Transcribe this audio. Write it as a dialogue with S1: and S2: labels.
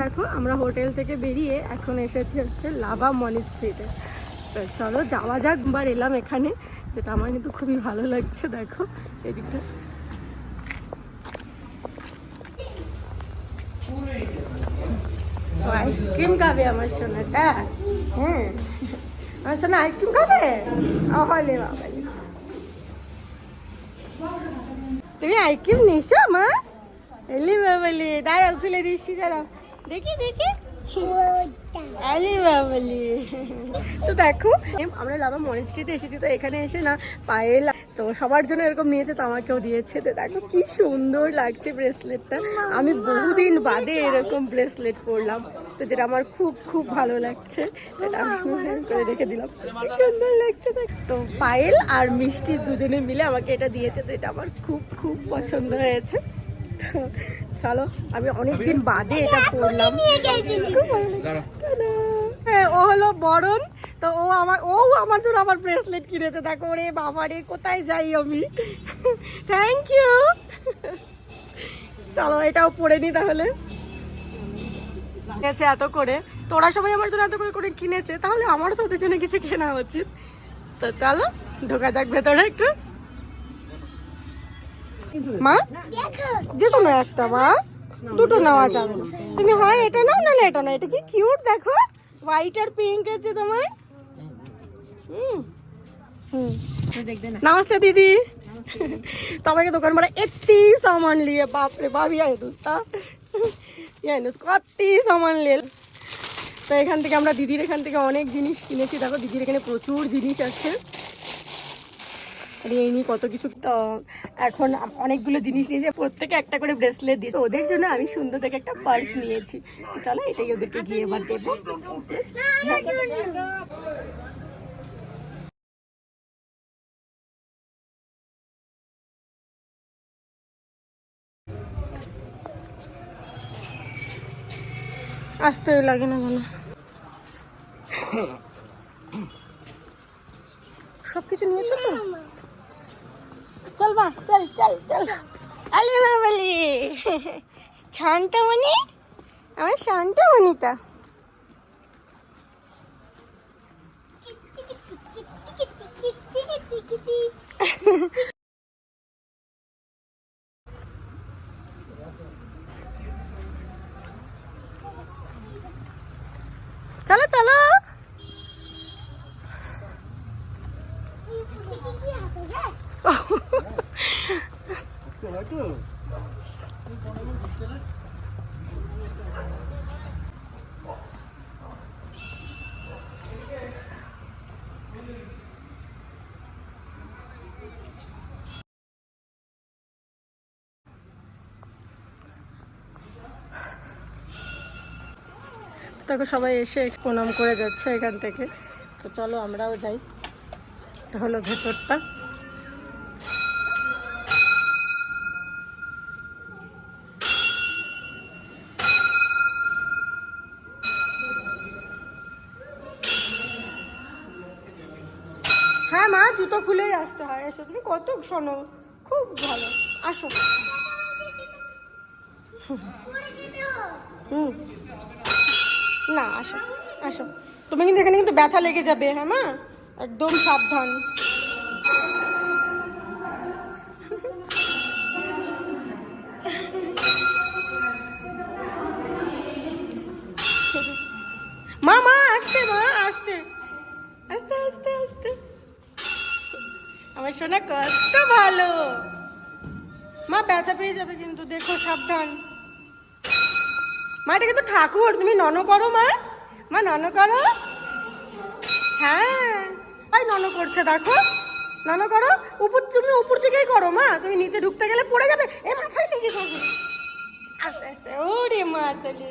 S1: দেখো আমরা হোটেল থেকে বেরিয়ে এখন এসেছি হচ্ছে লাভা মনিস্ট্রিতে। তো চলো যাওয়া যাক। একবার এলাম এখানে, যেটা আমার কিন্তু খুবই ভালো লাগছে। দেখো এদিকটা আইসক্রিম খাবে আমার সোনাটা। হ্যাঁ আমার সোনা আইসক্রিম খাবে। হলে বাবা তুমি আইসক্রিম নিছো মা? এলি বাবালি দাঁড়াও খুলে দিচ্ছি, দাঁড়াও দেখি দেখি। আলি বাবালি। তো দেখো আমরা লাভা মনিস্ট্রিতে এসেছি, তো এখানে এসে না পায়েল তো সবার জন্য এরকম নিয়েছে, তো আমাকেও দিয়েছে। তো দেখো কি সুন্দর লাগছে ব্রেসলেটটা। আমি বহুদিন বাদে এরকম ব্রেসলেট পরলাম, তো যেটা আমার খুব খুব ভালো লাগছে। এটা আমি করে রেখে দিলাম, কি সুন্দর লাগছে। তো পায়েল আর মিষ্টি দুজনে মিলে আমাকে এটা দিয়েছে, তো এটা আমার খুব খুব পছন্দ হয়েছে। চলো আমি অনেকদিন বাদে এটা পরলাম। হ্যাঁ ও হলো বরণ, তো ও আমার জন্য আমার ব্রেসলেট কিনেছে। দেখো রে বাবা রে, কোথায় যাই আমি। Thank you. চলো এটাও পরে নি তাহলে। কিনেছে এত করে, তোরা সবাই আমার জন্য এত করে করে কিনেছে, তাহলে আমারও তো ওদের জন্য কিছু কেনা উচিত। তো চলো ঢোকা যাক ভেতরে একটু। মা যে কোনো একটা, মা দুটো নেওয়া যাবে না। তুমি হয় এটা নাও নাহলে এটা নাও। এটা কি কিউট দেখো, হোয়াইট আর পিঙ্ক আছে তোমার। नमस्ते दीदी। तपाईँको दोकानबाट यति सामान लिए, बापरे बाबी आयो कति सामान लिए। তো এখান থেকে আমরা দিদির এখান থেকে অনেক জিনিস কিনেছি। দেখো দিদির এখানে প্রচুর জিনিস আছে, এই নিয়ে কত কিছু। তো এখন অনেকগুলো জিনিস নিয়েছে, প্রত্যেকে একটা করে ব্রেসলেট দিয়েছে। ওদের জন্য আমি সুন্দর থেকে একটা পার্স নিয়েছি। তো চলো এটাই ওদেরকে গিয়ে এবার দেবো। আসতে লাগে না কেন, সবকিছু নিয়েছো তো? চল মা চল চল চল। আলি বাবালি শান্তমণি, আমার শান্তমণিটা। চলো চলো। দেখো সবাই এসে প্রণাম করে যাচ্ছে এখান থেকে। তো চলো আমরাও যাই। এটা হলো ভেতরটা। হ্যাঁ মা জুতো খুলেই আসতে হয়। এসো তুমি কত শোনো, খুব ভালো। আসো। না আসো আসো, তুমি কিন্তু এখানে কিন্তু ব্যথা লেগে যাবে। হ্যাঁ মা একদম সাবধান। মা মা আসতে, মা আসতে আস্তে আস্তে আস্তে। আমার সোনা কত ভালো। মা ব্যথা পেয়ে যাবে কিন্তু, দেখো সাবধান। মা এটা কিন্তু ঠাকুর, তুমি নন করো মা। মা নন করো। হ্যাঁ ভাই নন করছে দেখো, নন করো। তুমি উপর থেকেই করো মা, তুমি নিচে ঢুকতে গেলে পড়ে যাবে। এ মাথায় লেগে যাবে। আস্তে আস্তে। ওরে মা তাহলে